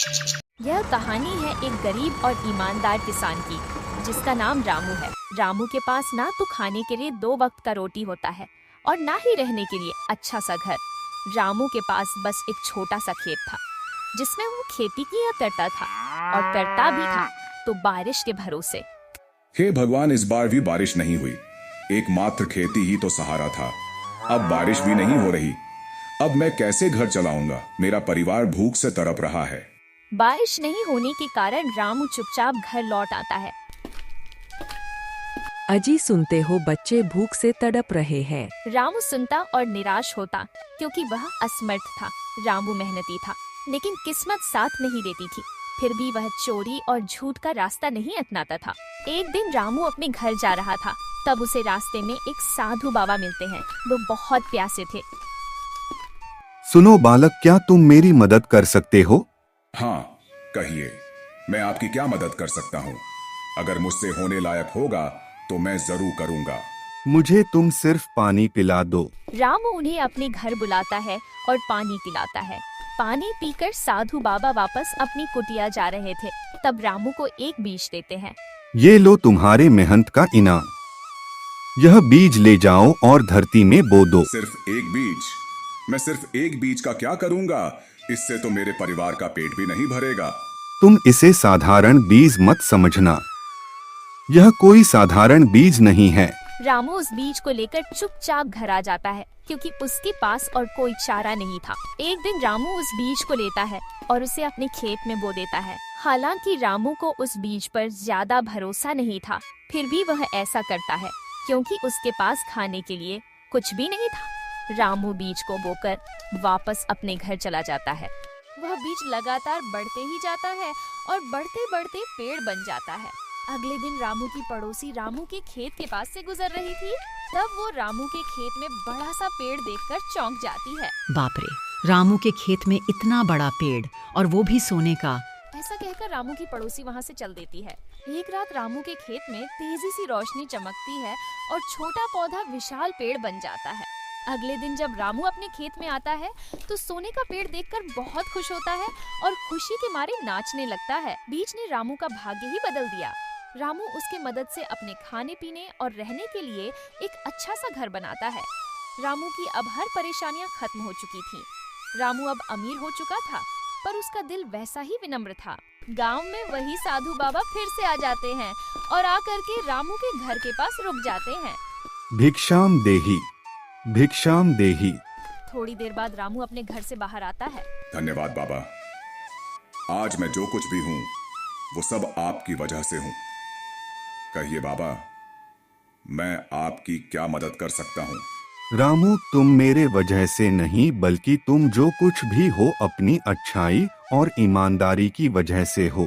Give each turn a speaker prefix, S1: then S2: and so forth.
S1: यह कहानी है एक गरीब और ईमानदार किसान की, जिसका नाम रामू है। रामू के पास ना तो खाने के लिए 2 वक्त का रोटी होता है और ना ही रहने के लिए अच्छा सा घर। रामू के पास बस एक छोटा सा खेत था, जिसमें वो खेती किया करता था और करता भी था तो बारिश के भरोसे।
S2: हे भगवान, इस बार भी बारिश नहीं हुई। एकमात्र खेती ही तो सहारा था। अब बारिश भी नहीं हो रही। अब मैं कैसे घर चलाऊंगा? मेरा परिवार भूख से तड़प रहा है।
S1: बारिश नहीं होने के कारण रामू चुपचाप घर लौट आता है।
S3: अजी, सुनते हो, बच्चे भूख से तड़प रहे हैं।
S1: रामू सुनता और निराश होता, क्योंकि वह असमर्थ था। रामू मेहनती था, लेकिन किस्मत साथ नहीं देती थी। फिर भी वह चोरी और झूठ का रास्ता नहीं अपनाता था। एक दिन रामू अपने घर जा रहा था, तब उसे रास्ते में एक साधु बाबा मिलते हैं। वो बहुत प्यासे थे।
S4: सुनो बालक, क्या तुम मेरी मदद कर सकते हो?
S2: हाँ, कहिए, मैं आपकी क्या मदद कर सकता हूँ? अगर मुझसे होने लायक होगा तो मैं जरूर करूँगा।
S4: मुझे तुम सिर्फ पानी पिला दो।
S1: रामू उन्हें अपने घर बुलाता है और पानी पिलाता है। पानी पीकर साधु बाबा वापस अपनी कुटिया जा रहे थे, तब रामू को एक बीज देते हैं।
S4: ये लो तुम्हारे मेहनत का इनाम। यह बीज ले जाओ और धरती में बो दो।
S2: सिर्फ एक बीज? मैं सिर्फ एक बीज का क्या करूँगा? इससे तो मेरे परिवार का पेट भी नहीं भरेगा।
S4: तुम इसे साधारण बीज मत समझना। यह कोई साधारण बीज नहीं है।
S1: रामू उस बीज को लेकर चुपचाप घर आ जाता है, क्योंकि उसके पास और कोई चारा नहीं था। एक दिन रामू उस बीज को लेता है और उसे अपने खेत में बो देता है। हालांकि रामू को उस बीज पर ज्यादा भरोसा नहीं था, फिर भी वह ऐसा करता है, क्योंकि उसके पास खाने के लिए कुछ भी नहीं था। रामू बीज को बोकर वापस अपने घर चला जाता है। वह बीज लगातार बढ़ते ही जाता है और बढ़ते बढ़ते पेड़ बन जाता है। अगले दिन रामू की पड़ोसी रामू के खेत के पास से गुजर रही थी, तब वो रामू के खेत में बड़ा सा पेड़ देखकर चौंक जाती है।
S5: बाप रे, रामू के खेत में इतना बड़ा पेड़, और वो भी सोने का।
S1: ऐसा कहकर रामू की पड़ोसी वहाँ से चल देती है। एक रात रामू के खेत में तेजी सी रोशनी चमकती है और छोटा पौधा विशाल पेड़ बन जाता है। अगले दिन जब रामू अपने खेत में आता है, तो सोने का पेड़ देखकर बहुत खुश होता है और खुशी के मारे नाचने लगता है। बीज ने रामू का भाग्य ही बदल दिया। रामू उसके मदद से अपने खाने पीने और रहने के लिए एक अच्छा सा घर बनाता है। रामू की अब हर परेशानियां खत्म हो चुकी थीं। रामू अब अमीर हो चुका था, पर उसका दिल वैसा ही विनम्र था। गांव में वही साधु बाबा फिर से आ जाते हैं और आकर के रामू के घर के पास रुक जाते हैं।
S4: भिक्षाम देहि, भिक्षाम देहि।
S1: थोड़ी देर बाद रामू अपने घर से बाहर आता है।
S2: धन्यवाद बाबा। आज मैं जो कुछ भी हूँ वो सब आपकी वजह से हूँ। कहिए बाबा, मैं आपकी क्या मदद कर सकता हूँ?
S4: रामू, तुम मेरे वजह से नहीं, बल्कि तुम जो कुछ भी हो अपनी अच्छाई और ईमानदारी की वजह से हो।